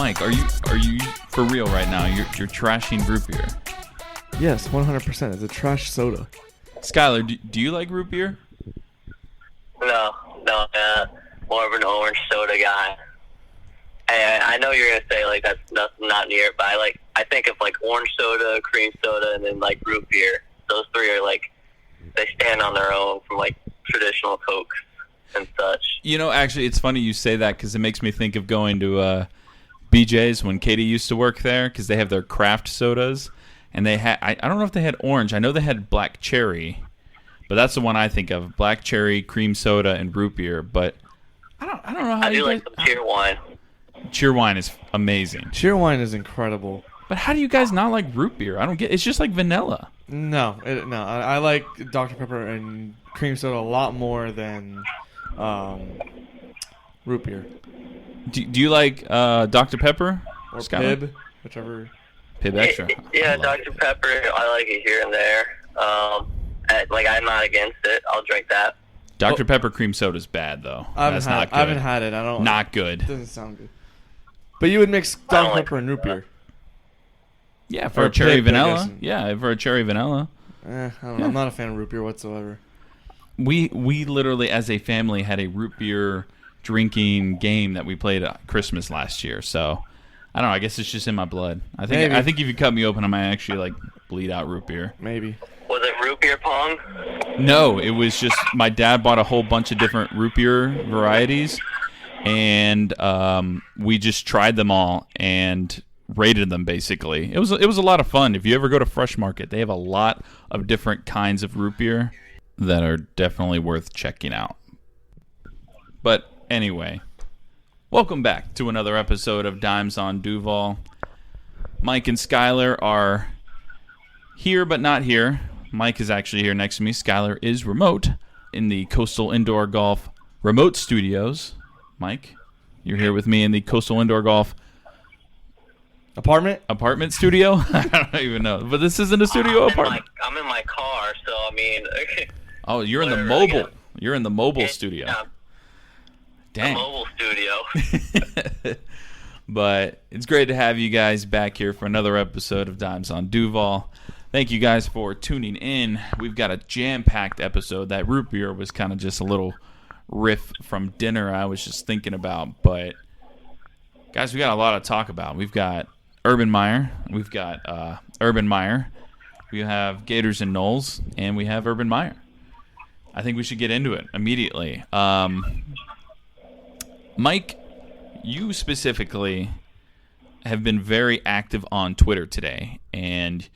Mike, are you for real right now? You're trashing root beer. Yes, 100%. It's a trash soda. Skylar, do you like root beer? No, more of an orange soda guy. I know you're gonna say like that's not near it, but I think of like orange soda, cream soda, and then like root beer. Those three are like they stand on their own from like traditional Cokes and such. You know, actually, it's funny you say that because it makes me think of going to BJ's when Katie used to work there because they have their craft sodas, and they had I don't know if they had orange. I know they had black cherry, but that's the one I think of: black cherry, cream soda, and root beer. But I don't know how I do you like guys... some Cheerwine. Cheerwine is amazing. Cheerwine is incredible. But how do you guys not like root beer? I don't get. It's just like vanilla. No. I like Dr. Pepper and cream soda a lot more than root beer. Do you like Dr. Pepper? Or Skylar? Pib, whichever. Pib Extra. Yeah, Dr. Pepper, I like it here and there. I'm not against it. I'll drink that. Dr. Pepper cream soda is bad though. That's not good. I haven't had it. I don't. Not good. It doesn't sound good. But you would mix Dr. Pepper and root beer. Yeah, for Or a cherry Pib, vanilla. Yeah, for a cherry vanilla. I don't know. I'm not a fan of root beer whatsoever. We literally, as a family, had a root beer drinking game that we played at Christmas last year. So I don't know. I guess it's just in my blood. I think if you cut me open, I might actually like bleed out root beer. Maybe. Was it root beer pong? No, it was just my dad bought a whole bunch of different root beer varieties, and we just tried them all and rated them. Basically, it was a lot of fun. If you ever go to Fresh Market, they have a lot of different kinds of root beer that are definitely worth checking out. But anyway, welcome back to another episode of Dimes on Duval. Mike and Skylar are here but not here. Mike is actually here next to me. Skylar is remote in the Coastal Indoor Golf remote studios. Mike, you're here with me in the Coastal Indoor Golf apartment studio? I don't even know. But this isn't a studio apartment. I'm in my car, so I mean. Oh, you're in the mobile. You're in the mobile studio. Yeah, dang. the mobile studio. But it's great to have you guys back here for another episode of Dimes on Duval. Thank you guys for tuning in. We've got a jam-packed episode. That root beer was kind of just a little riff from dinner I was just thinking about. But, guys, we got a lot to talk about. We've got Urban Meyer. We've got Urban Meyer. We have Gators and Knowles. And we have Urban Meyer. I think we should get into it immediately. Mike, you specifically have been very active on Twitter today. And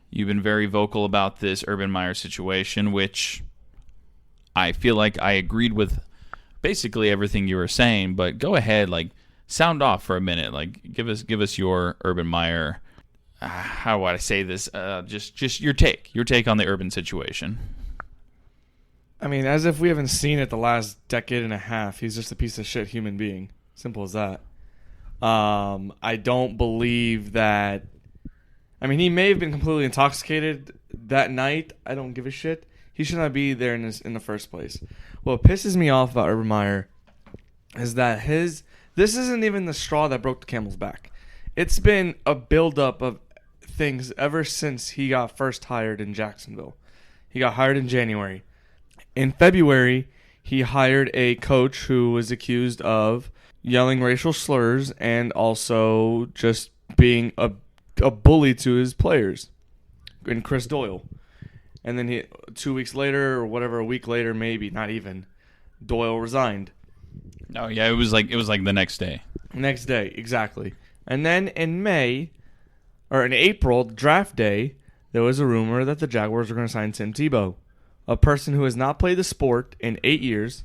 you've been very vocal about this Urban Meyer situation, which I feel like I agreed with basically everything you were saying. But go ahead, sound off for a minute. Give us your Urban Meyer. How would I say this? Just your take on the Urban situation. I mean, as if we haven't seen it the last decade and a half. He's just a piece of shit human being. Simple as that. I don't believe that. I mean, he may have been completely intoxicated that night. I don't give a shit. He should not be there in the first place. What pisses me off about Urban Meyer is that this isn't even the straw that broke the camel's back. It's been a buildup of things ever since he got first hired in Jacksonville. He got hired in January. In February, he hired a coach who was accused of yelling racial slurs and also just being a bully to his players, and Chris Doyle. And then 2 weeks later, or whatever, a week later, maybe not even, Doyle resigned. Oh yeah, it was like the next day. Next day, exactly. And then in April, draft day, there was a rumor that the Jaguars were going to sign Tim Tebow, a person who has not played the sport in 8 years,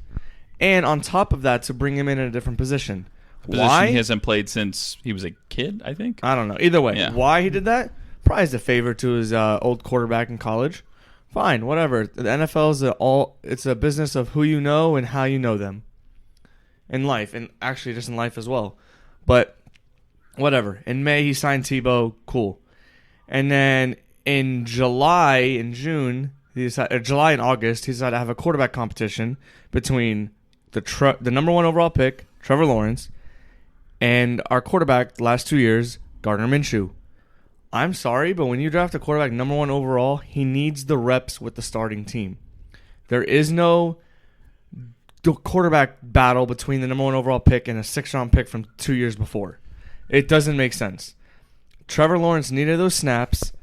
and on top of that, to bring him in a different position. Why? He hasn't played since he was a kid, I think. I don't know. Either way, yeah. Why he did that? Probably as a favor to his old quarterback in college. Fine, whatever. The NFL it's a business of who you know and how you know them. In life, and actually just in life as well. But whatever. In May, he signed Tebow. Cool. And then in July and August, he decided to have a quarterback competition between the number one overall pick, Trevor Lawrence, And our quarterback the last 2 years, Gardner Minshew. I'm sorry, but when you draft a quarterback number 1 overall, he needs the reps with the starting team. There is no quarterback battle between the number 1 overall pick and a 6th-round pick from 2 years before. It doesn't make sense. Trevor Lawrence needed those snaps,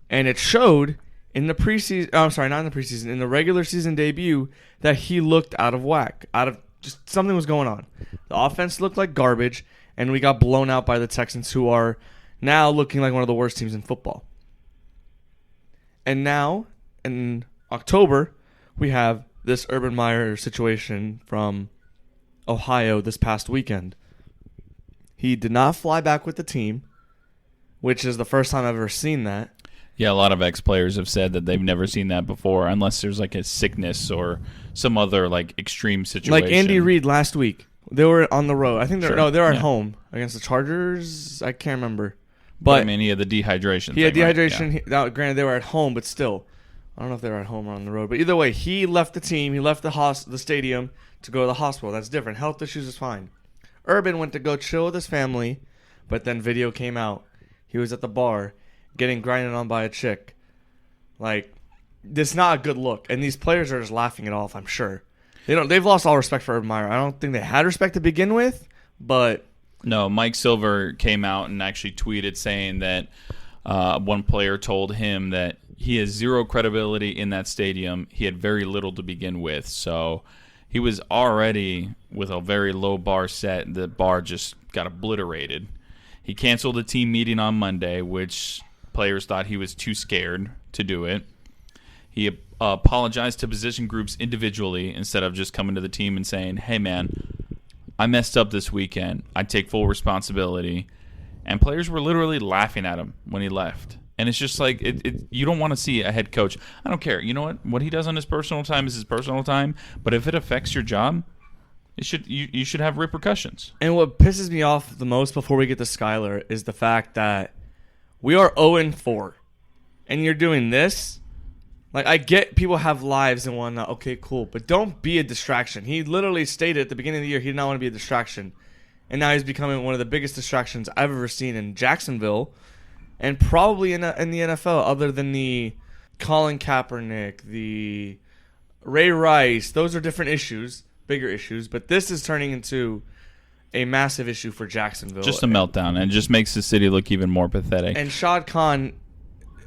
and it showed in the preseason. Oh, I'm sorry, not in the preseason. In the regular season debut, that he looked out of whack. Just something was going on. The offense looked like garbage, and we got blown out by the Texans, who are now looking like one of the worst teams in football. And now, in October, we have this Urban Meyer situation from Ohio this past weekend. He did not fly back with the team, which is the first time I've ever seen that. Yeah, a lot of ex-players have said that they've never seen that before, unless there's like a sickness or some other like extreme situation. Like Andy Reid last week. They were on the road. I think they're at Yeah. home against the Chargers. I can't remember. But I But mean, he had the dehydration. he had thing, right? dehydration. Yeah. Now, granted, they were at home, but still. I don't know if they were at home or on the road. But either way, he left the team. He left the stadium to go to the hospital. That's different. Health issues is fine. Urban went to go chill with his family, but then video came out. He was at the bar getting grinded on by a chick. Like, this is not a good look. And these players are just laughing it off, I'm sure. They've lost all respect for Urban Meyer. I don't think they had respect to begin with, but No, Mike Silver came out and actually tweeted saying that one player told him that he has zero credibility in that stadium. He had very little to begin with. So he was already with a very low bar set. The bar just got obliterated. He canceled the team meeting on Monday, which players thought he was too scared to do it. He apologized to position groups individually instead of just coming to the team and saying, hey, man, I messed up this weekend. I take full responsibility. And players were literally laughing at him when he left. And it's just like, you don't want to see a head coach. I don't care. You know what? What he does on his personal time is his personal time. But if it affects your job, you should have repercussions. And what pisses me off the most before we get to Skyler is the fact that we are 0-4. And you're doing this. Like, I get people have lives and whatnot. Okay, cool. But don't be a distraction. He literally stated at the beginning of the year he did not want to be a distraction. And now he's becoming one of the biggest distractions I've ever seen in Jacksonville. And probably in the NFL, other than the Colin Kaepernick, the Ray Rice. Those are different issues, bigger issues. But this is turning into a massive issue for Jacksonville. Just a meltdown. And it just makes the city look even more pathetic. And Shad Khan,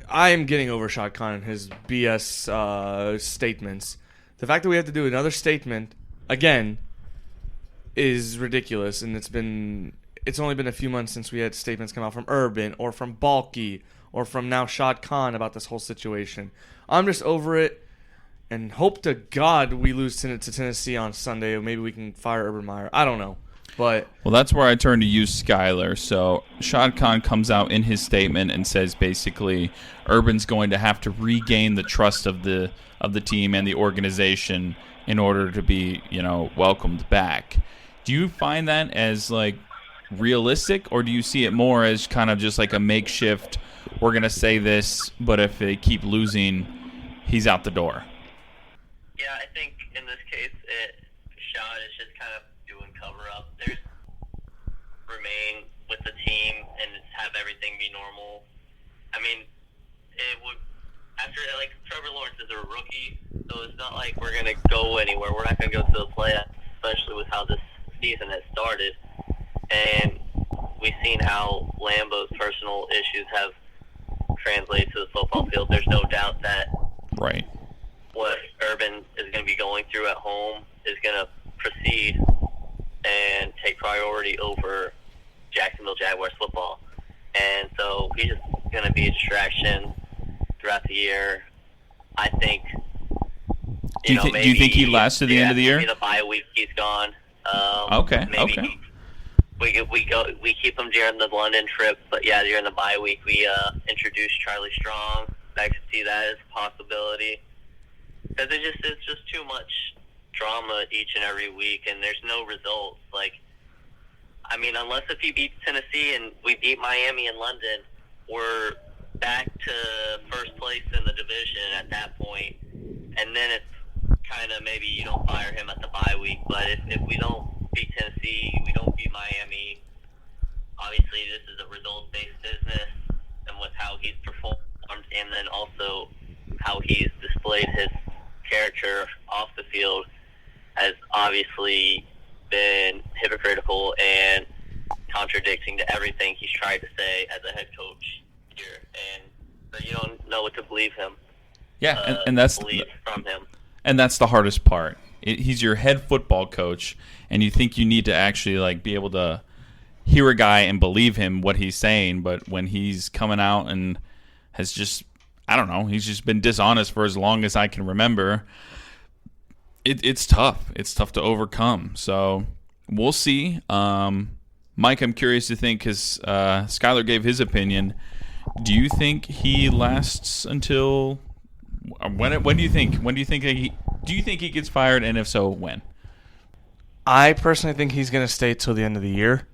I am getting over Shad Khan and his BS statements. The fact that we have to do another statement, again, is ridiculous. And it's only been a few months since we had statements come out from Urban or from Balky or from now Shad Khan about this whole situation. I'm just over it and hope to God we lose to Tennessee on Sunday, or maybe we can fire Urban Meyer. I don't know. But well, that's where I turn to you, Skyler. So Shad Khan comes out in his statement and says basically Urban's going to have to regain the trust of the team and the organization in order to be, welcomed back. Do you find that as like realistic, or do you see it more as kind of just like a makeshift, we're going to say this, but if they keep losing, he's out the door? Yeah, I think in this case, Shad is just kind of doing cover-up. There's remain with the team and have everything be normal. I mean, it would, after, like, Trevor Lawrence is a rookie, so it's not like we're going to go anywhere. We're not going to go to the playoffs, especially with how this season has started. And we've seen how Lambeau's personal issues have translated to the football field. There's no doubt that Right. what Urban is going to be going through at home is going to proceed and take priority over Jacksonville Jaguars football. And so he's just going to be a distraction throughout the year. I think, Do you think he lasts to the end of the year? Maybe the bye week he's gone. Okay. We keep him during the London trip, but yeah, during the bye week we introduced Charlie Strong. I could see that as a possibility because it's just too much drama each and every week, and there's no results. Like, I mean, unless if he beats Tennessee and we beat Miami and London, we're back to first place in the division at that point, and then it's kind of maybe you don't fire him at the bye week. But if we don't beat Tennessee, we don't beat Miami, obviously this is a result-based business, and with how he's performed, and then also how he's displayed his character off the field has obviously been hypocritical and contradicting to everything he's tried to say as a head coach here, and so you don't know what to believe him. Yeah, and that's believe from him. And that's the hardest part. He's your head football coach, and you think you need to actually like be able to hear a guy and believe him what he's saying, but when he's coming out and has just, I don't know, he's just been dishonest for as long as I can remember. It's tough. It's tough to overcome. So we'll see. Mike, I'm curious to think, because Skylar gave his opinion. Do you think he lasts until when do you think? When do you think he gets fired? And if so, when? I personally think he's going to stay till the end of the year.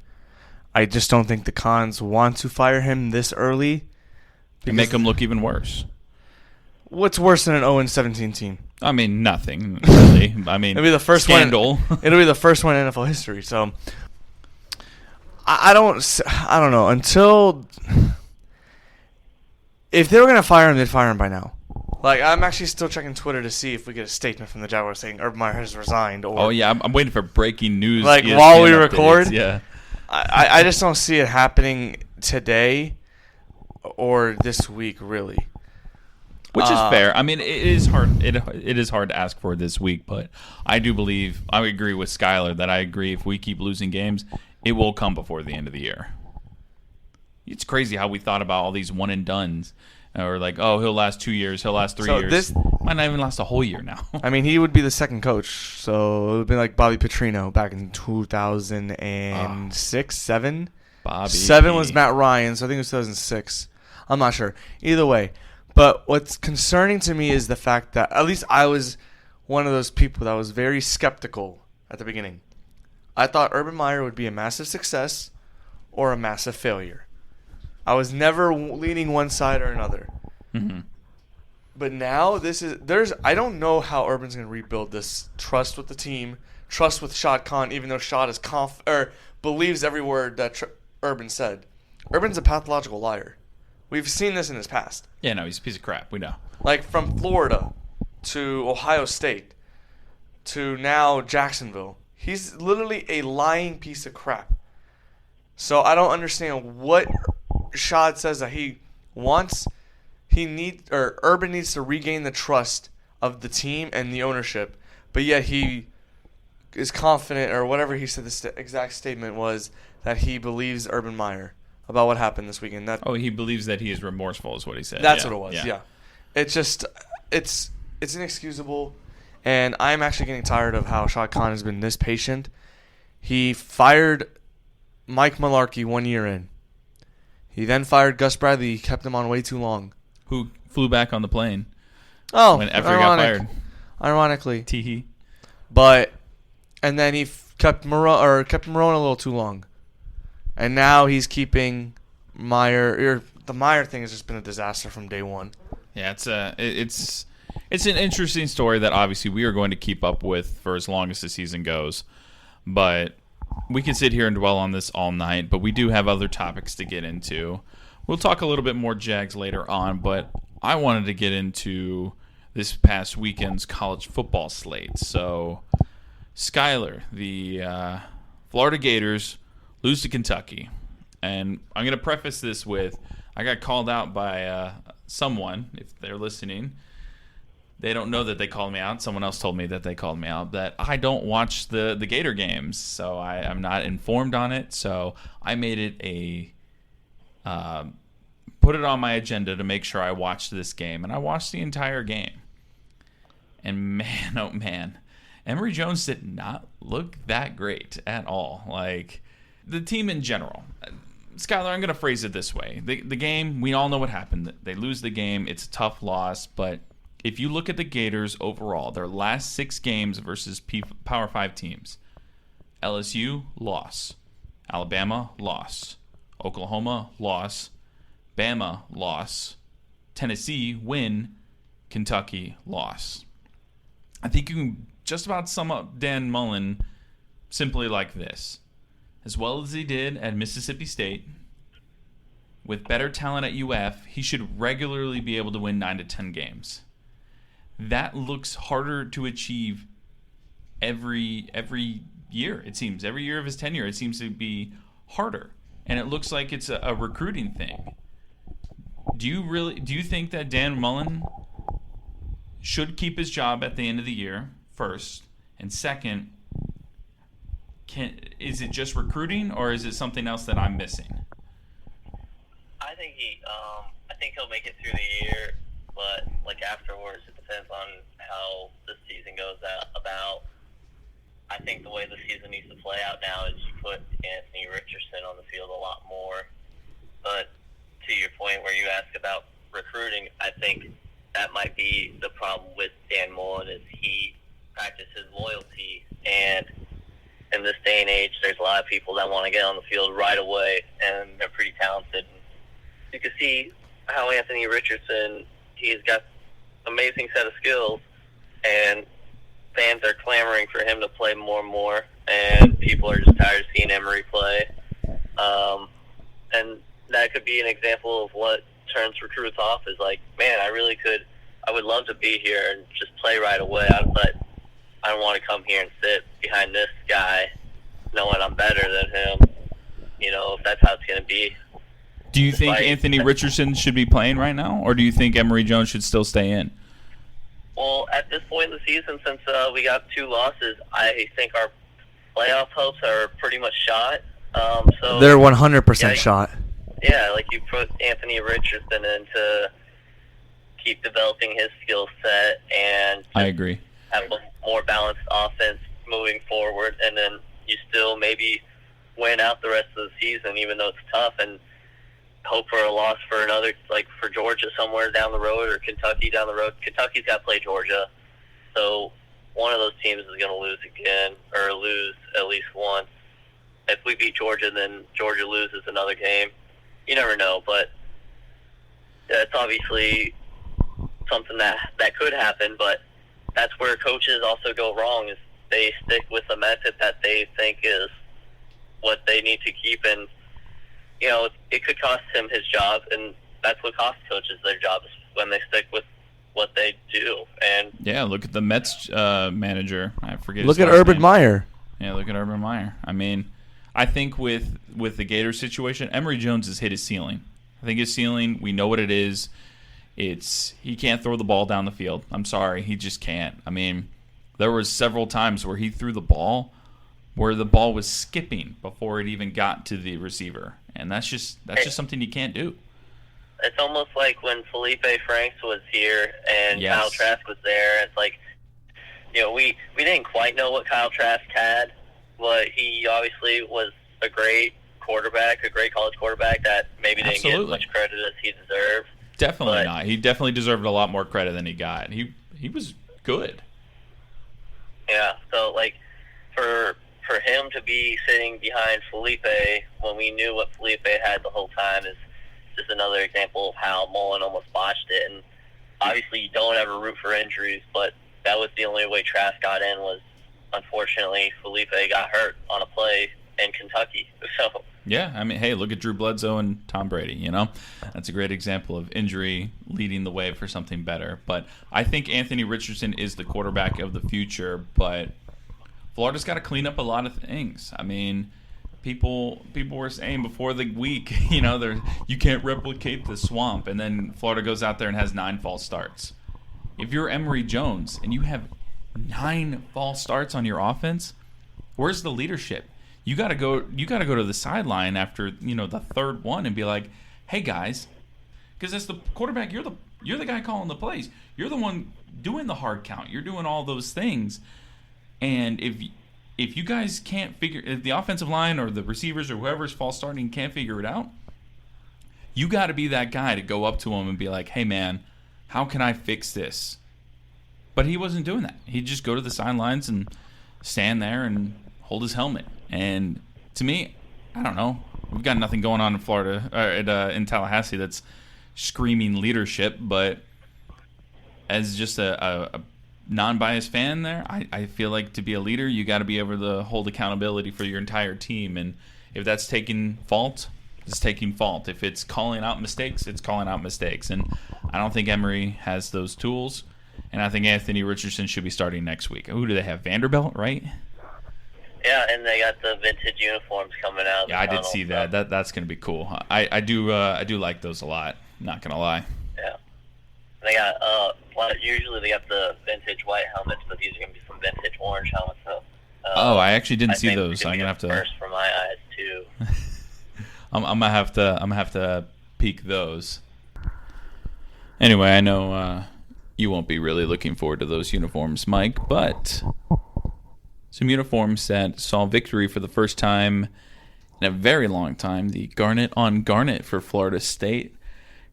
I just don't think the Khans want to fire him this early. And make him look even worse. What's worse than an 0-17 team? I mean, nothing really. I mean, it'll be the first scandal. It'll be the first one in NFL history. So I don't know until if they were going to fire him, they'd fire him by now. Like, I'm actually still checking Twitter to see if we get a statement from the Jaguars saying Urban Meyer has resigned. Or, oh yeah, I'm waiting for breaking news. Like ESPN while we updates. record. Yeah. I just don't see it happening today or this week, really. Which is fair. I mean, it is hard. It is hard to ask for this week, but I do believe I agree with Skylar that I agree if we keep losing games, it will come before the end of the year. It's crazy how we thought about all these one and dones, or like, oh, he'll last 2 years, he'll last 3 years. This might not even last a whole year now. I mean, he would be the second coach, so it would be like Bobby Petrino back in 2006, 7. Bobby. 7 was Matt Ryan, so I think it was 2006. I'm not sure. Either way. But what's concerning to me is the fact that at least I was one of those people that was very skeptical at the beginning. I thought Urban Meyer would be a massive success or a massive failure. I was never leaning one side or another. Mm-hmm. But now I don't know how Urban's going to rebuild this trust with the team, trust with Shad Khan, even though Shad is believes every word that Urban said. Urban's a pathological liar. We've seen this in his past. Yeah, no, he's a piece of crap. We know. Like from Florida to Ohio State to now Jacksonville. He's literally a lying piece of crap. So I don't understand what Shad says that he wants. Urban needs to regain the trust of the team and the ownership, but yet he is confident, or whatever he said, the exact statement was that he believes Urban Meyer about what happened this weekend. He believes that he is remorseful is what he said. That's what it was, yeah. It's just, it's inexcusable, and I'm actually getting tired of how Shad Khan has been this patient. He fired Mike Mularkey 1 year in. He then fired Gus Bradley. He kept him on way too long. Who flew back on the plane. Oh, after he got fired. Ironically. Teehee. And then he kept Marone a little too long. And now he's keeping Meyer. The Meyer thing has just been a disaster from day one. Yeah, it's an interesting story that obviously we are going to keep up with for as long as the season goes. But we can sit here and dwell on this all night, but we do have other topics to get into. We'll talk a little bit more Jags later on, but I wanted to get into this past weekend's college football slate. So, Skylar, the Florida Gators lose to Kentucky. And I'm going to preface this with, I got called out by someone, if they're listening. They don't know that they called me out. Someone else told me that they called me out, that I don't watch the Gator games, so I'm not informed on it. So I made it put it on my agenda to make sure I watched this game, and I watched the entire game. And man, oh man, Emory Jones did not look that great at all. Like, the team in general. Skylar, I'm going to phrase it this way. The game, we all know what happened. They lose the game. It's a tough loss, but if you look at the Gators overall, their last 6 games versus Power 5 teams, LSU, loss. Alabama, loss. Oklahoma, loss. Bama, loss. Tennessee, win. Kentucky, loss. I think you can just about sum up Dan Mullen simply like this. as well as he did at Mississippi State, with better talent at UF, he should regularly be able to win 9 to 10 games. That looks harder to achieve every year, it seems. Every year of his tenure, it seems to be harder. And it looks like it's a recruiting thing. Do you think that Dan Mullen should keep his job at the end of the year, first? And second, is it just recruiting, or is it something else that I'm missing? I think he'll make it through the year, but like afterwards, it depends on how the season goes about. I think the way the season needs to play out now is you put Anthony Richardson on the field a lot more. But to your point where you ask about recruiting, I think that might be the problem with Dan Mullen is he practices loyalty, and in this day and age, there's a lot of people that want to get on the field right away, and they're pretty talented. You can see how Anthony Richardson, he's got an amazing set of skills, and fans are clamoring for him to play more and more, and people are just tired of seeing Emory play. And that could be an example of what turns recruits off is like, man, I would love to be here and just play right away, but I don't want to come here and sit behind this guy knowing I'm better than him, if that's how it's going to be. Do you think Anthony Richardson should be playing right now, or do you think Emory Jones should still stay in? Well, at this point in the season, since we got 2 losses, I think our playoff hopes are pretty much shot. So they're 100% shot. Yeah, like you put Anthony Richardson in to keep developing his skill set and I agree. Have a more balanced offense moving forward, and then you still maybe win out the rest of the season, even though it's tough, and hope for a loss for another, like for Georgia somewhere down the road or Kentucky down the road. Kentucky's got to play Georgia, so one of those teams is going to lose again or lose at least once. If we beat Georgia, then Georgia loses another game. You never know, but it's obviously something that could happen, but that's where coaches also go wrong is they stick with a method that they think is what they need to keep, and it could cost him his job, and that's what costs coaches their jobs when they stick with what they do. And yeah, look at the Mets manager. I forget. Look his at last Urban name. Meyer. Yeah, look at Urban Meyer. I mean, I think with the Gators situation, Emory Jones has hit his ceiling. I think his ceiling, we know what it is. He can't throw the ball down the field. I'm sorry, he just can't. I mean, there was several times where he threw the ball where the ball was skipping before it even got to the receiver. And that's just something you can't do. It's almost like when Felipe Franks was here and Yes. Kyle Trask was there. It's like, we didn't quite know what Kyle Trask had, but he obviously was a great quarterback, a great college quarterback that maybe didn't get as much credit as he deserved. Definitely not. He definitely deserved a lot more credit than he got. He was good. Yeah, so like for him to be sitting behind Felipe when we knew what Felipe had the whole time is just another example of how Mullen almost botched it. And obviously you don't ever root for injuries, but that was the only way Trask got in was, unfortunately, Felipe got hurt on a play in Kentucky. So yeah, I mean, hey, look at Drew Bledsoe and Tom Brady, That's a great example of injury leading the way for something better. But I think Anthony Richardson is the quarterback of the future, but Florida's got to clean up a lot of things. I mean, people were saying before the week, you can't replicate the swamp, and then Florida goes out there and has 9 false starts. If you're Emory Jones and you have 9 false starts on your offense, where's the leadership? You got to go to the sideline after, the third one and be like, "Hey guys," because as the quarterback, you're the guy calling the plays. You're the one doing the hard count. You're doing all those things. And if you guys can't if the offensive line or the receivers or whoever's false starting can't figure it out, you got to be that guy to go up to him and be like, "Hey man, how can I fix this?" But he wasn't doing that. He'd just go to the sidelines and stand there and hold his helmet. And to me, I don't know. We've got nothing going on in Florida, in Tallahassee that's screaming leadership. But as just a non-biased fan there, I feel like to be a leader, you got to be able to hold accountability for your entire team. And if that's taking fault, it's taking fault. If it's calling out mistakes, it's calling out mistakes. And I don't think Emory has those tools. And I think Anthony Richardson should be starting next week. Who do they have? Vanderbilt, right? Yeah, and they got the vintage uniforms coming out. Yeah, I did see that. That's going to be cool. I do like those a lot. Not going to lie. Yeah. They got usually they got the vintage white helmets, but these are going to be some vintage orange helmets. So, I actually didn't see those. I'm gonna have to. First for my eyes too. I'm gonna have to peek those. Anyway, I know you won't be really looking forward to those uniforms, Mike, but some uniforms that saw victory for the first time in a very long time. The Garnet on Garnet for Florida State.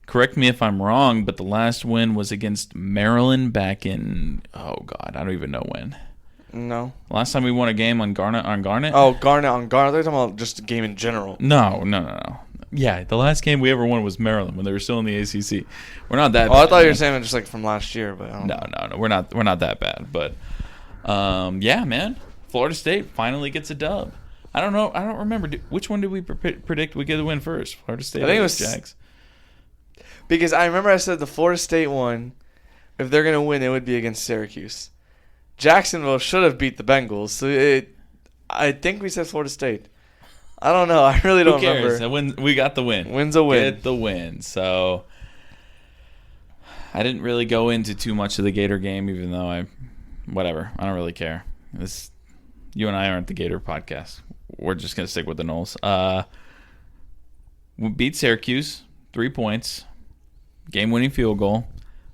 Correct me if I'm wrong, but the last win was against Maryland back in, I don't even know when. No. Last time we won a game on Garnet on Garnet? Oh, Garnet on Garnet. They're talking about just a game in general. No. Yeah, the last game we ever won was Maryland when they were still in the ACC. We're not that bad. I thought you were saying just like from last year, but I don't know. No. We're not that bad, but yeah, man. Florida State finally gets a dub. I don't know. I don't remember. Which one did we predict we get the win first? Florida State. I think it was Jags. Because I remember I said the Florida State one, if they're gonna win, it would be against Syracuse. Jacksonville should have beat the Bengals. So I think we said Florida State. I don't know. I really don't remember. We got the win. Win's a win. Get the win. So I didn't really go into too much of the Gator game, even though whatever. I don't really care. You and I aren't the Gator podcast. We're just gonna stick with the Noles. We beat Syracuse, 3 points, game-winning field goal,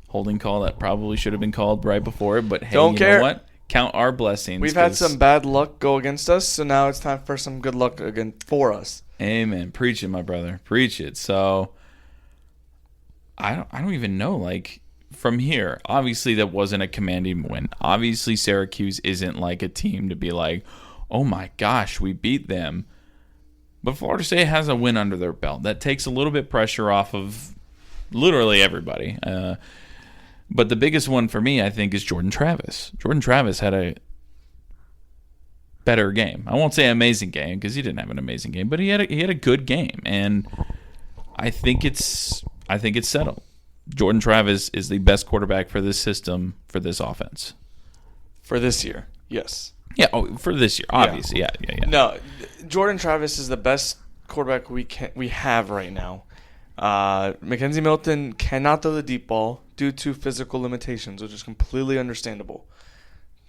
holding call that probably should have been called right before it. But hey, don't care. Know what? Count our blessings. We've had some bad luck go against us, so now it's time for some good luck again for us. Amen. Preach it, my brother. Preach it. So I don't even know. Like from here, obviously that wasn't a commanding win. Obviously Syracuse isn't like a team to be like, oh my gosh, we beat them. But Florida State has a win under their belt. That takes a little bit pressure off of literally everybody. But the biggest one for me, I think, is Jordan Travis. Jordan Travis had a better game. I won't say amazing game because he didn't have an amazing game, but he had a good game, and I think it's settled. Jordan Travis is the best quarterback for this system for this offense. For this year, yes. Yeah, for this year, obviously, yeah. No, Jordan Travis is the best quarterback we have right now. Mackenzie Milton cannot throw the deep ball due to physical limitations, which is completely understandable.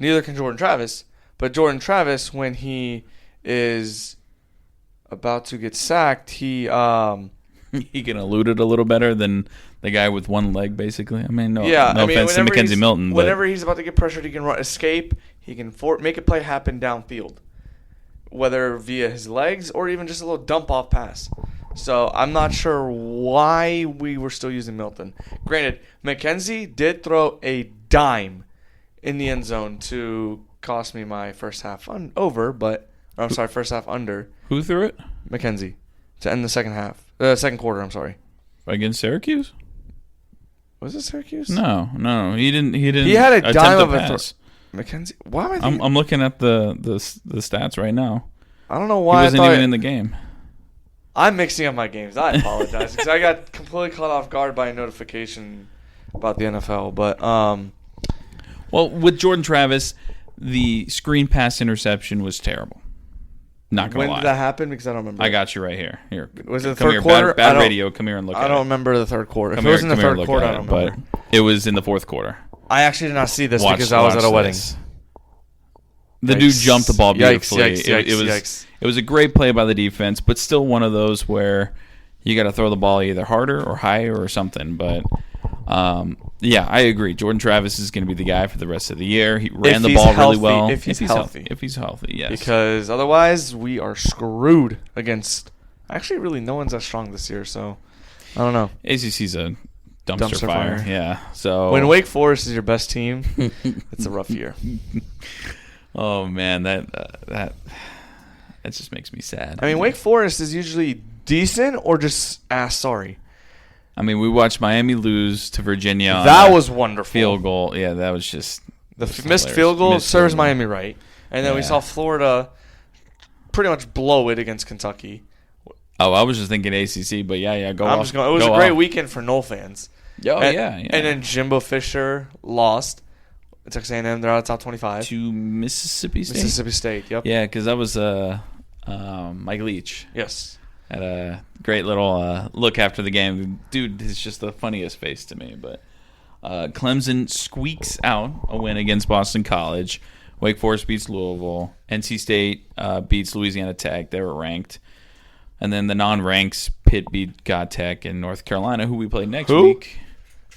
Neither can Jordan Travis, but Jordan Travis, when he is about to get sacked, he can elude it a little better than the guy with one leg, basically. I mean, no offense to Mackenzie Milton. Whenever he's about to get pressured, he can escape. He can make a play happen downfield, whether via his legs or even just a little dump-off pass. So I'm not sure why we were still using Milton. Granted, Mackenzie did throw a dime in the end zone to cost me my first half first half under. Who threw it? Mackenzie to end the second quarter. I'm sorry. Against Syracuse? Was it Syracuse? No, he didn't. He had a dime of a throw. Mackenzie. Why am I thinking? I'm looking at the stats right now. I don't know why. He wasn't even in the game. I'm mixing up my games. I apologize because I got completely caught off guard by a notification about the NFL. But well, with Jordan Travis, the screen pass interception was terrible. Not gonna lie. When did that happen? Because I don't remember. I got you right here. Here, was it the third quarter? Bad radio. Come here and look. I don't remember the third quarter. If it was in the third quarter, I don't remember. But it was in the fourth quarter. I actually did not see this because I was at a wedding. The dude jumped the ball beautifully. Yikes. It was a great play by the defense, but still one of those where you got to throw the ball either harder or higher or something. But yeah, I agree. Jordan Travis is going to be the guy for the rest of the year. He ran the ball really well. If he's healthy. If he's healthy, yes. Because otherwise, we are screwed against. Actually, really, no one's that strong this year, so I don't know. ACC's a dumpster fire. Yeah. So when Wake Forest is your best team, it's a rough year. Oh man, that just makes me sad. I mean, Wake Forest is usually decent or just sorry. I mean, we watched Miami lose to Virginia. That was wonderful. Field goal. Yeah, that was just The That's missed hilarious. field goal Missed serves field goal. Miami right. And then we Yeah. saw Florida pretty much blow it against Kentucky. Oh, I was just thinking ACC, but yeah, go I'm off. just going. It was Go a great off. weekend for Knoll fans. Oh, and, yeah. And then Jimbo Fisher lost. Texas A&M, they're out of top 25. To Mississippi State? Mississippi State, yep. Yeah, because that was Mike Leach. Yes. Had a great little look after the game. Dude, it's just the funniest face to me. But Clemson squeaks out a win against Boston College. Wake Forest beats Louisville. NC State beats Louisiana Tech. They were ranked. And then the non-ranks, Pitt beat God Tech and North Carolina, who we play next week.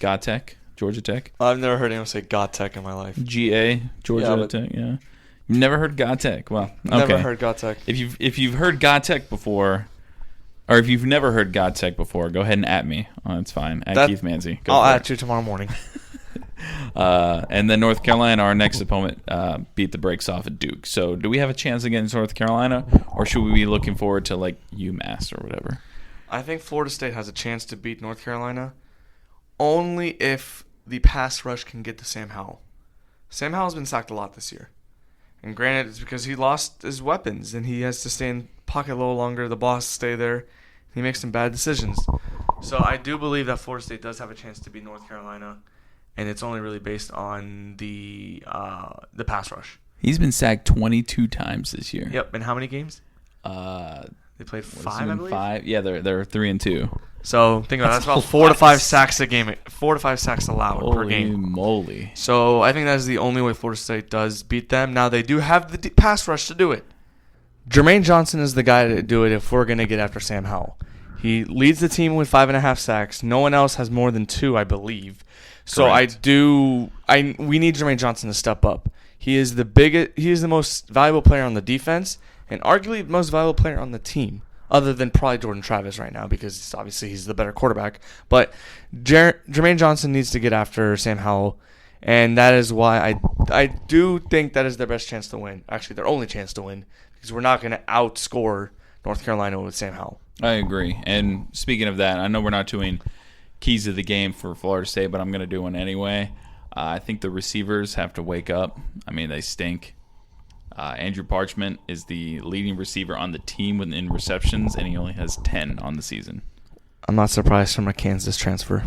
God Tech, Georgia Tech. I've never heard anyone say God Tech in my life. GA, Georgia Tech, yeah. You've never heard God Tech? Well, okay. Never heard God Tech. If you've heard God Tech before, or if you've never heard God Tech before, go ahead and at me. Oh, that's fine. Keith Manzi. I'll at you tomorrow morning. And then North Carolina, our next opponent, beat the brakes off at Duke. So do we have a chance against North Carolina, or should we be looking forward to like UMass or whatever? I think Florida State has a chance to beat North Carolina only if the pass rush can get to Sam Howell. Sam Howell's been sacked a lot this year. And granted, it's because he lost his weapons and he has to stay in pocket a little longer. The boss stay there. He makes some bad decisions. So I do believe that Florida State does have a chance to beat North Carolina, and it's only really based on the pass rush. He's been sacked 22 times this year. Yep. And how many games? They played 5, I believe. 5. Yeah, they're 3-2. So think about it. That's about 4 to 5 sacks a game. 4 to 5 sacks allowed per game. Holy moly! So I think that is the only way Florida State does beat them. Now they do have the pass rush to do it. Jermaine Johnson is the guy to do it if we're going to get after Sam Howell. He leads the team with 5.5 sacks. No one else has more than 2, I believe. So Correct. we need Jermaine Johnson to step up. He is the most valuable player on the defense and arguably the most valuable player on the team, other than probably Jordan Travis right now, because obviously he's the better quarterback. But Jermaine Johnson needs to get after Sam Howell, and that is why I do think that is their best chance to win. Actually, their only chance to win, because we're not going to outscore North Carolina with Sam Howell. I agree. And speaking of that, I know we're not doing keys of the game for Florida State, but I'm going to do one anyway. I think the receivers have to wake up. I mean, they stink. Andrew Parchment is the leading receiver on the team in receptions, and he only has 10 on the season. I'm not surprised from a Kansas transfer.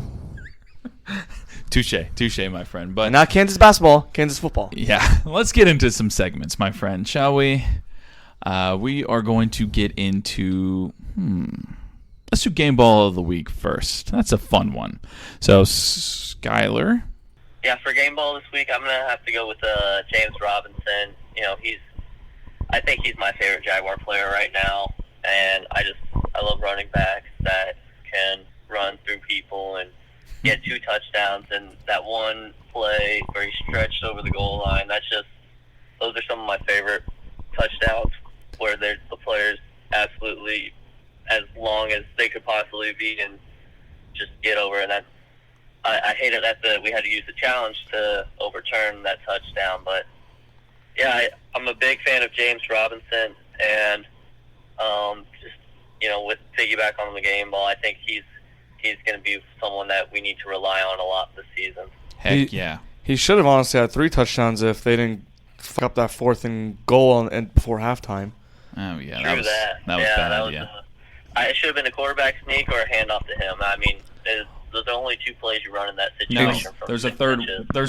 Touche, my friend. But Not Kansas basketball, Kansas football. yeah, let's get into some segments, my friend, shall we? We are going to get into let's do game ball of the week first. That's a fun one. So, Skyler. Yeah, for game ball this week, I'm gonna have to go with James Robinson. You know, I think he's my favorite Jaguar player right now, and I love running backs that can run through people and get 2 touchdowns. And that one play where he stretched over the goal line, those are some of my favorite touchdowns, where the players absolutely as long as they could possibly be and just get over it. And I hate it that we had to use the challenge to overturn that touchdown, but yeah, I'm a big fan of James Robinson, and with piggyback on the game ball, I think he's going to be someone that we need to rely on a lot this season. Heck yeah. He should have honestly had 3 touchdowns if they didn't fuck up that 4th and goal before halftime. Oh, yeah. True That was bad, yeah. It should have been a quarterback sneak or a handoff to him. I mean, those are only 2 plays you run in that No, situation. there's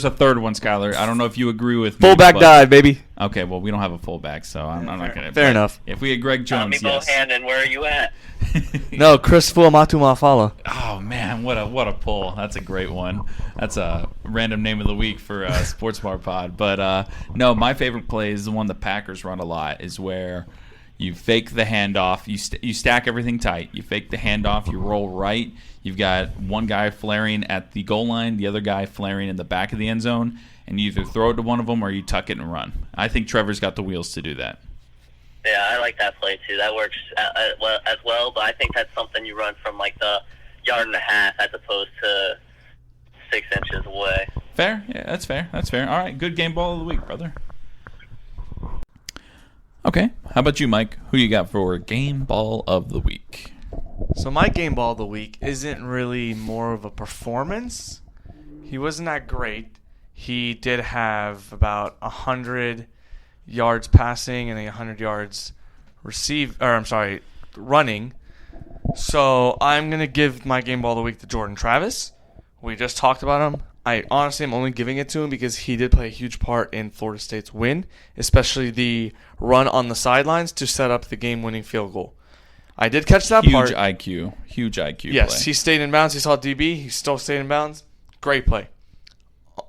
a third one, Skyler. I don't know if you agree with me. Fullback dive, baby. Okay, well, we don't have a fullback, so I'm not going to. Fair enough. If we had Greg Tommy Jones, yes. Bohannon, where are you at? No, Chris Fuamatu Mafala. Oh man, what a pull! That's a great one. That's a random name of the week for Sports Bar Pod. But no, my favorite play is the one the Packers run a lot. Is where you fake the handoff, you stack everything tight. You fake the handoff, you roll right. You've got one guy flaring at the goal line, the other guy flaring in the back of the end zone, and you either throw it to one of them or you tuck it and run. I think Trevor's got the wheels to do that. Yeah, I like that play too. That works as well, but I think that's something you run from like the 1.5 yards as opposed to 6 inches away. Fair? Yeah, that's fair. That's fair. All right, good game ball of the week, brother. Okay, how about you, Mike? Who you got for game ball of the week? So my game ball of the week isn't really more of a performance. He wasn't that great. he did have about 100 yards passing and 100 yards running. So I'm going to give my game ball of the week to Jordan Travis. We just talked about him. I honestly am only giving it to him because he did play a huge part in Florida State's win, especially the run on the sidelines to set up the game-winning field goal. I did catch that part. Huge IQ Yes, play. he stayed in bounds. He saw DB. He still stayed in bounds. Great play.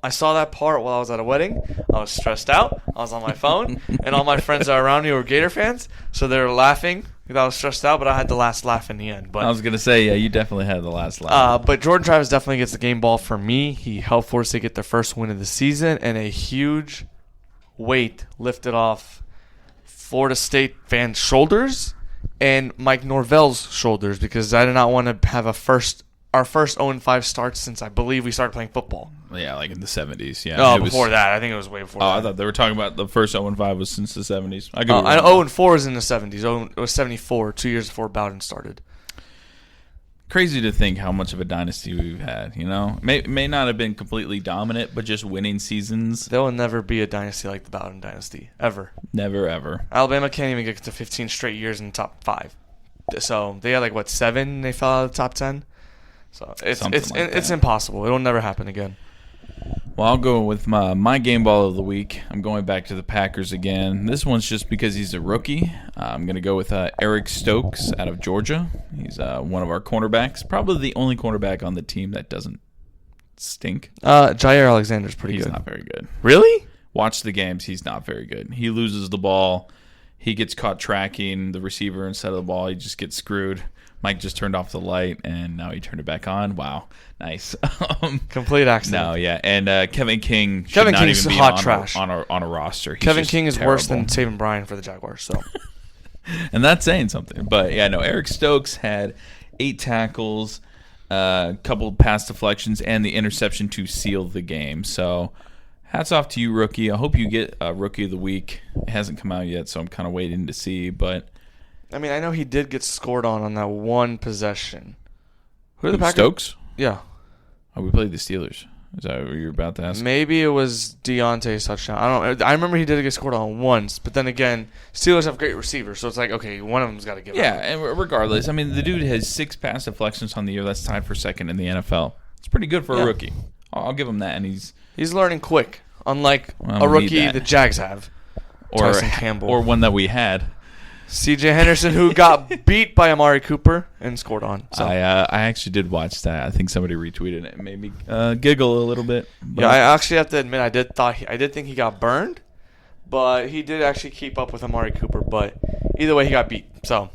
I saw that part while I was at a wedding. I was stressed out. I was on my phone, and all my friends that are around me were Gator fans, so they were laughing because I was stressed out, but I had the last laugh in the end. But I was going to say, yeah, you definitely had the last laugh. But Jordan Travis definitely gets the game ball for me. He helped Florida State get their first win of the season, and a huge weight lifted off Florida State fans' shoulders and Mike Norvell's shoulders because I did not want to have our first 0-5 start since I believe we started playing football. Yeah, like in the 70s. Yeah. No, before that. I think it was way before that. I thought they were talking about the first 0-5 was since the 70s. I know 0-4 was in the 70s. It was 74, 2 years before Bowden started. Crazy to think how much of a dynasty we've had, you know? May not have been completely dominant, but just winning seasons. There will never be a dynasty like the Bowden dynasty, ever. Never, ever. Alabama can't even get to 15 straight years in the top 5. So they had 7 they fell out of the top 10? So it's impossible. It'll never happen again. Well, I'll go with my game ball of the week. I'm going back to the Packers again. This one's just because he's a rookie. I'm going to go with Eric Stokes out of Georgia. He's one of our cornerbacks. Probably the only cornerback on the team that doesn't stink. Jair Alexander's pretty good. He's not very good. Really? Watch the games. He's not very good. He loses the ball. He gets caught tracking the receiver instead of the ball. He just gets screwed. Mike just turned off the light, and now he turned it back on. Wow. Nice. Complete accident. No, yeah. And Kevin King should Kevin not King's even be hot trash. on a roster. He's Kevin just King is terrible. worse than Savin Bryan for the Jaguars. So, and that's saying something. But, yeah, no, Eric Stokes had 8 tackles, a couple pass deflections, and the interception to seal the game. So, hats off to you, rookie. I hope you get Rookie of the Week. It hasn't come out yet, so I'm kind of waiting to see. But I mean, I know he did get scored on that one possession. Who are the Packers? Stokes? Yeah. Oh, we played the Steelers. Is that what you're about to ask? Maybe it was Deontay's touchdown. I remember he did get scored on once, but then again, Steelers have great receivers, so it's like, okay, one of them's got to give Yeah, up. and regardless, I mean, the dude has 6 pass deflections on the year. That's tied for second in the NFL. It's pretty good for a rookie. I'll give him that, and he's learning quick, unlike Well, a we need rookie that. the Jags have. Tyson Campbell. or one that we had. C.J. Henderson, who got beat by Amari Cooper and scored on. So. I actually did watch that. I think somebody retweeted it. It made me giggle a little bit. But Yeah, I actually have to admit I did think he got burned, but he did actually keep up with Amari Cooper. But either way, he got beat. So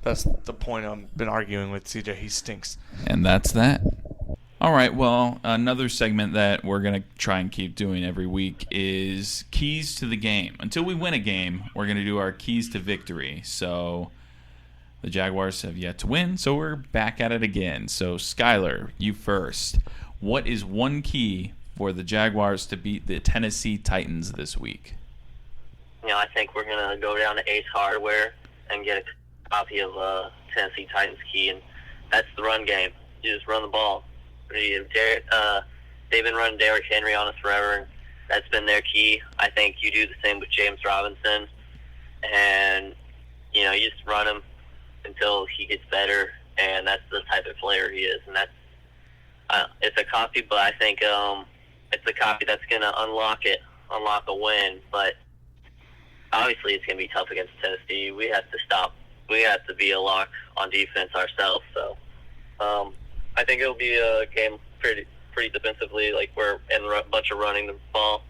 that's the point I've been arguing with CJ. He stinks. And that's that. All right, well, another segment that we're going to try and keep doing every week is Keys to the Game. Until we win a game, we're going to do our Keys to Victory. So the Jaguars have yet to win, so we're back at it again. So, Skylar, you first. What is one key for the Jaguars to beat the Tennessee Titans this week? I think we're going to go down to Ace Hardware and get a copy of Tennessee Titans key, and that's the run game. You just run the ball. They've been running Derrick Henry on us forever, and that's been their key. I think you do the same with James Robinson, and you just run him until he gets better, and that's the type of player he is. And that's it's a copy, but I think it's a copy that's going to unlock a win. But obviously, it's going to be tough against Tennessee. We have to be a lock on defense ourselves. So. I think it'll be a game pretty defensively, like we're in a bunch of running the ball.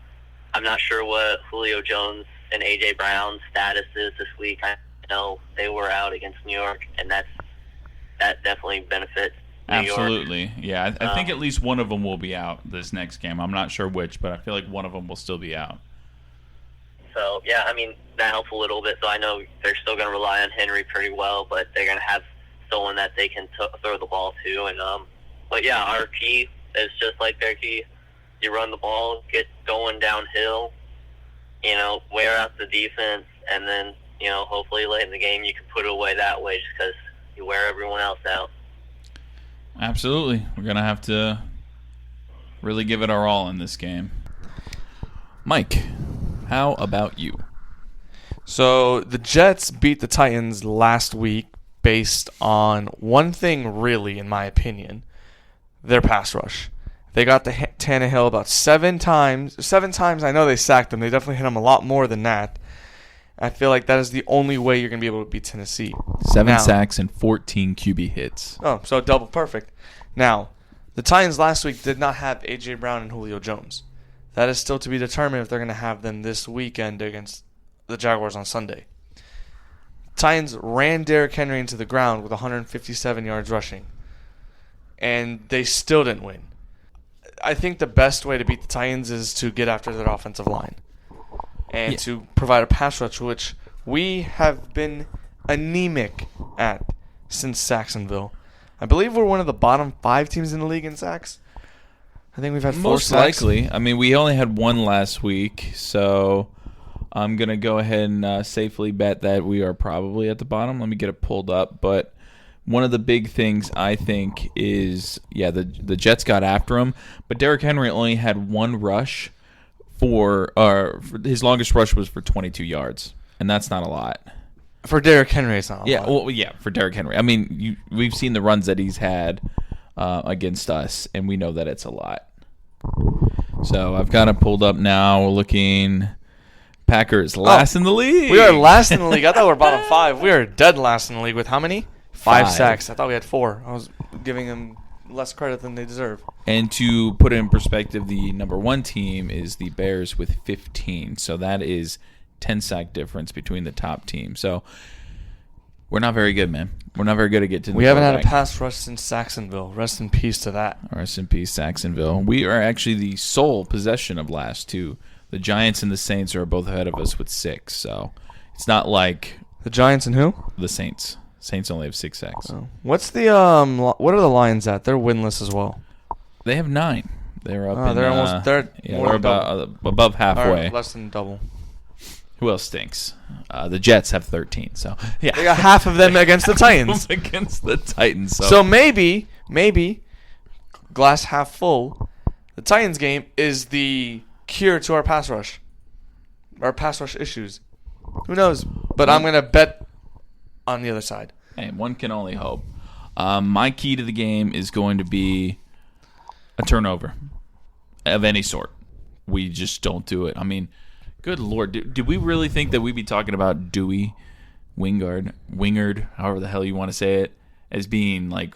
I'm not sure what Julio Jones and A.J. Brown's status is this week. I know they were out against New York, and that definitely benefits New York. Absolutely. Yeah, I think at least one of them will be out this next game. I'm not sure which, but I feel like one of them will still be out. So, yeah, I mean, that helps a little bit. So I know they're still going to rely on Henry pretty well, but they're going to have someone that they can throw the ball to. And but yeah, our key is just like their key. You run the ball, get going downhill, wear out the defense, and then hopefully late in the game you can put it away that way just because you wear everyone else out. Absolutely. We're gonna have to really give it our all in this game. Mike, how about you? So the Jets beat the Titans last week based on one thing, really, in my opinion, their pass rush. They got the Tannehill about 7 times. 7 times, I know they sacked him. They definitely hit him a lot more than that. I feel like that is the only way you're going to be able to beat Tennessee. 7 sacks and 14 QB hits. Oh, so double perfect. Now, the Titans last week did not have A.J. Brown and Julio Jones. That is still to be determined if they're going to have them this weekend against the Jaguars on Sunday. Titans ran Derrick Henry into the ground with 157 yards rushing, and they still didn't win. I think the best way to beat the Titans is to get after their offensive line and to provide a pass rush, which we have been anemic at since Saxonville. I believe we're one of the bottom 5 teams in the league in sacks. I think we've had 4 Most sacks. likely. I mean, we only had 1 last week, so I'm going to go ahead and safely bet that we are probably at the bottom. Let me get it pulled up. But one of the big things, I think, is, the Jets got after him, but Derrick Henry only had 1 rush for his longest rush was for 22 yards, and that's not a lot. For Derrick Henry, it's not a lot. For Derrick Henry. I mean, we've seen the runs that he's had against us, and we know that it's a lot. So I've got it pulled up now. We're looking Packers last in the league. We are last in the league. I thought we were bottom 5. We are dead last in the league with how many? 5 sacks. I thought we had 4. I was giving them less credit than they deserve. And to put it in perspective, the number 1 team is the Bears with 15. So that is 10 sack difference between the top team. So we're not very good, man. We're not very good at getting to the We haven't had a quarterback. pass rush since Saxonville. Rest in peace to that. Rest in peace, Saxonville. We are actually the sole possession of last 2. The Giants and the Saints are both ahead of us with 6. So it's not like The Giants and who? the Saints. Saints only have 6 sacks. Oh. What's the what are the Lions at? They're winless as well. They have 9. They're up. They're almost. They're more they're than double. above halfway. Or less than double. Who else stinks? The Jets have 13. So They got half of them against the Titans. against the Titans. So maybe glass half full. The Titans game is the cure to our pass rush issues. Who knows? But I'm gonna bet on the other side. Hey, one can only hope. My key to the game is going to be a turnover of any sort. We just don't do it. I mean, good Lord. Did we really think that we'd be talking about Dewey, Wingard, however the hell you want to say it, as being like,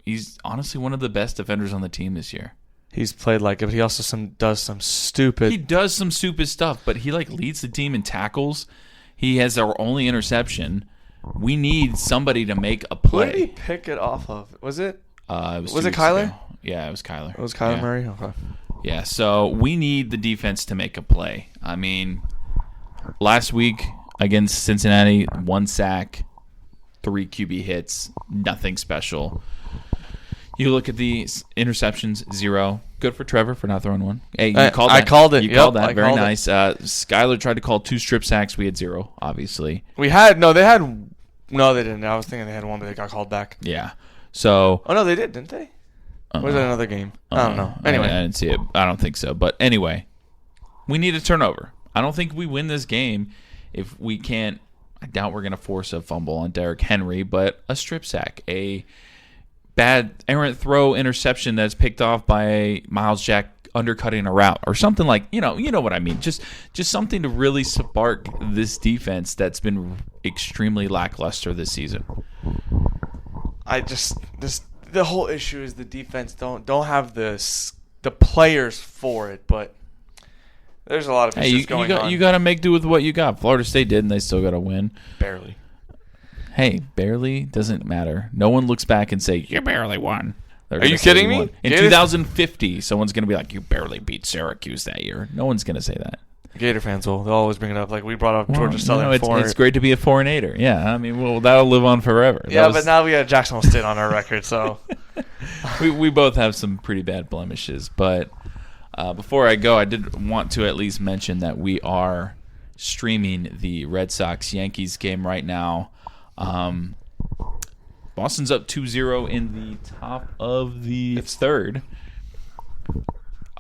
he's honestly one of the best defenders on the team this year. He's played like it, but he also does some stupid. He does some stupid stuff, but he leads the team in tackles. He has our only interception. We need somebody to make a play. Who did he pick it off of? Was it? Was it Kyler? Ago. Yeah, it was Kyler. It was Kyler Yeah. Murray? Okay. Yeah, so we need the defense to make a play. I mean, last week against Cincinnati, 1 sack, 3 QB hits, nothing special. You look at the interceptions, 0. Good for Trevor for not throwing 1. Hey, you called that. I called it. You Yep, called that. I Very called it. nice. Skyler tried to call 2 strip sacks. We had 0, obviously. They had. No, they didn't. I was thinking they had 1, but they got called back. Yeah. So. Oh no, they did, didn't they? Or was it another game? I don't know. Anyway, I didn't see it. I don't think so. But anyway, we need a turnover. I don't think we win this game if we can't. I doubt we're going to force a fumble on Derrick Henry, but a strip sack, a bad errant throw interception that's picked off by Miles Jack undercutting a route or something like, you know what I mean. Just something to really spark this defense that's been extremely lackluster this season. The whole issue is the defense don't have the players for it, but there's a lot of issues going on. You got to make do with what you got. Florida State did, and they still got to win. Barely. Hey, barely doesn't matter. No one looks back and say, you barely won. Are you kidding me? In Gators? 2050, someone's going to be like, you barely beat Syracuse that year. No one's going to say that. Gator fans will. They'll always bring it up. Like we brought up Georgia Southern. It's great to be a 4-8er. Yeah, I mean, well, that'll live on forever. Yeah, but now we got Jacksonville State on our record, so. we both have some pretty bad blemishes. But before I go, I did want to at least mention that we are streaming the Red Sox-Yankees game right now. Boston's up 2-0 in the top of the third.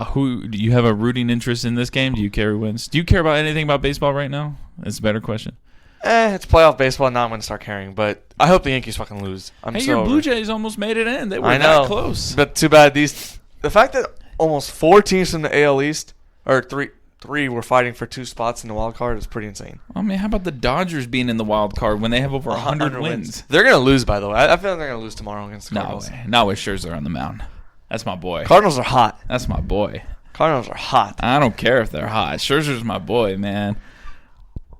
Who do you have a rooting interest in this game? Do you care who wins? Do you care about anything about baseball right now? That's a better question. It's playoff baseball. Now I'm going to start caring. But I hope the Yankees fucking lose. Your Blue Jays almost made it in. They were I know. that close. But too bad the fact that almost 4 teams from the AL East, or three were fighting for 2 spots in the wild card is pretty insane. I mean, how about the Dodgers being in the wild card when they have over 100 wins? They're going to lose, by the way. I feel like they're going to lose tomorrow against the Cardinals. No way. Not with Scherzer on the mound. That's my boy. Cardinals are hot. That's my boy. Cardinals are hot. I don't care if they're hot. Scherzer's my boy, man.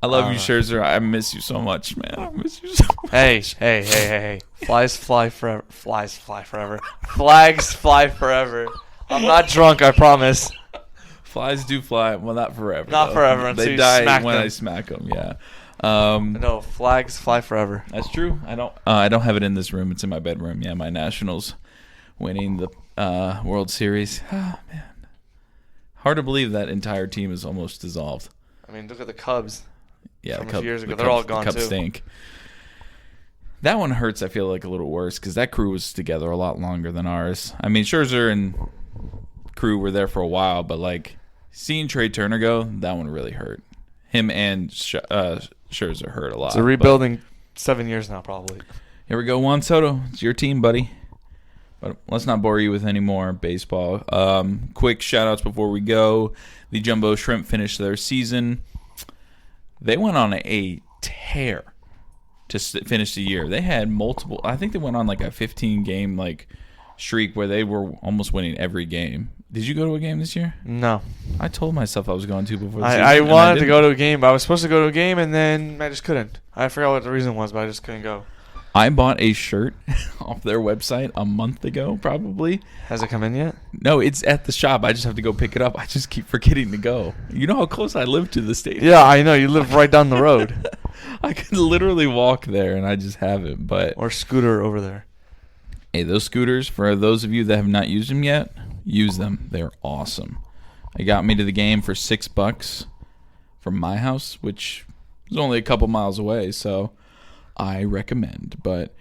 I love you, Scherzer. I miss you so much, man. I miss you so much. Hey. Flies fly forever. Flies fly forever. Flags fly forever. I'm not drunk, I promise. Flies do fly. Well, not forever. Not though. forever until they you die smack when them. I smack them, yeah. No, flags fly forever. That's true. I don't have it in this room. It's in my bedroom. Yeah, my Nationals winning the World Series. Oh, man. Hard to believe that entire team is almost dissolved. I mean, look at the Cubs. Yeah, from a few years ago. They're all gone, the Cubs too. stink. That one hurts, I feel like, a little worse because that crew was together a lot longer than ours. I mean, Scherzer and crew were there for a while, but, like, seeing Trey Turner go, that one really hurt. Him and Scherzer hurt a lot. It's a rebuilding 7 years now, probably. Here we go, Juan Soto. It's your team, buddy. But let's not bore you with any more baseball. Quick shout-outs before we go. The Jumbo Shrimp finished their season. They went on a tear to finish the year. They had multiple. I think they went on like a 15-game streak where they were almost winning every game. Did you go to a game this year? No. I told myself I was going to before the season. I wanted to go to a game, but I was supposed to go to a game, and then I just couldn't. I forgot what the reason was, but I just couldn't go. I bought a shirt off their website a month ago, probably. Has it come in yet? No, it's at the shop. I just have to go pick it up. I just keep forgetting to go. You know how close I live to the stadium? Yeah, I know. You live right down the road. I could literally walk there, and I just haven't. But or scooter over there. Hey, those scooters, for those of you that have not used them yet, use them. They're awesome. They got me to the game for $6 from my house, which is only a couple miles away, so I recommend. But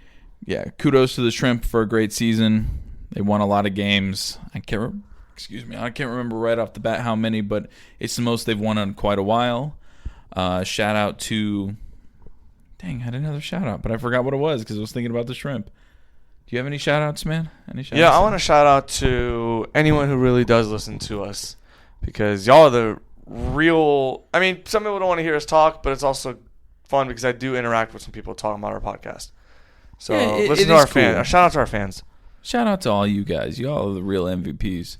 yeah, kudos to the Shrimp for a great season. They won a lot of games. I can't remember right off the bat how many, but it's the most they've won in quite a while. Shout out to I had another shout out, but I forgot what it was because I was thinking about the Shrimp. Do you have any shout outs, man? Yeah, I want to shout out to anyone who really does listen to us, because y'all are the real. I mean, some people don't want to hear us talk, but it's also fun because I do interact with some people talking about our podcast. So yeah, listen to our fans. Shout out to our fans. Shout out to all you guys. Y'all are the real MVPs.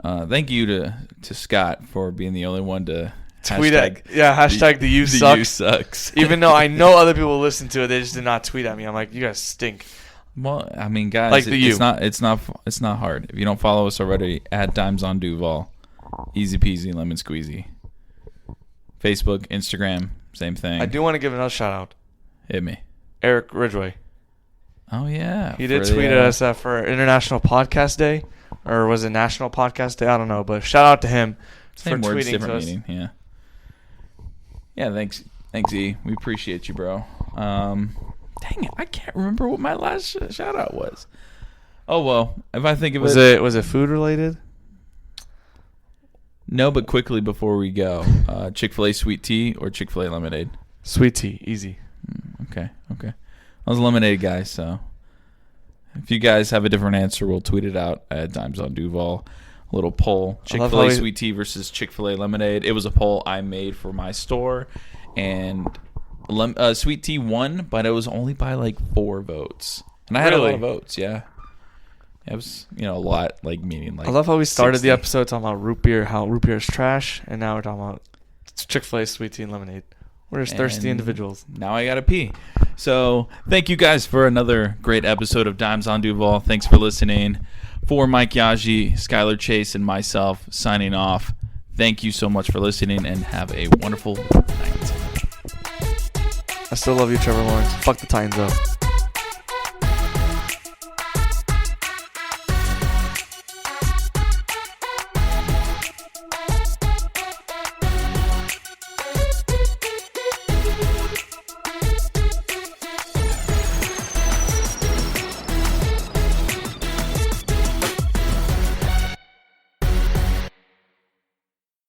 Thank you to Scott for being the only one to tweet at the you sucks. You sucks. Even though I know other people listen to it, they just did not tweet at me. I'm like, you guys stink. Well, I mean, guys, like it's not hard. If you don't follow us already, at Dimes on Duval, easy peasy lemon squeezy. Facebook, Instagram, same thing. I do want to give another shout out. Hit me, Eric Ridgway. Oh yeah, he did tweet at us for International Podcast Day, or was it National Podcast Day? I don't know, but shout out to him same for words, tweeting different to us. meaning. Yeah. Thanks, E. We appreciate you, bro. Dang it, I can't remember what my last shout out was. Oh well, if I think of was it food related? No, but quickly before we go, Chick-fil-A sweet tea or Chick-fil-A lemonade? Sweet tea, easy. Okay. I was a lemonade guy, so if you guys have a different answer, we'll tweet it out at Dimes on Duval. A little poll: Chick-fil-A sweet tea versus Chick-fil-A lemonade. It was a poll I made for my store, and sweet tea won, but it was only by like 4 votes, and I had a lot of votes. Yeah, it was a lot, like meaning like. I love how we started 60. the episode talking about root beer, how root beer is trash, and now we're talking about Chick-fil-A sweet tea and lemonade. We're just thirsty individuals. Now I gotta pee. So thank you guys for another great episode of Dimes on Duval. Thanks for listening. For Mike Yaji, Skylar Chase, and myself, signing off. Thank you so much for listening, and have a wonderful night. I still love you, Trevor Lawrence. Fuck the Titans, though.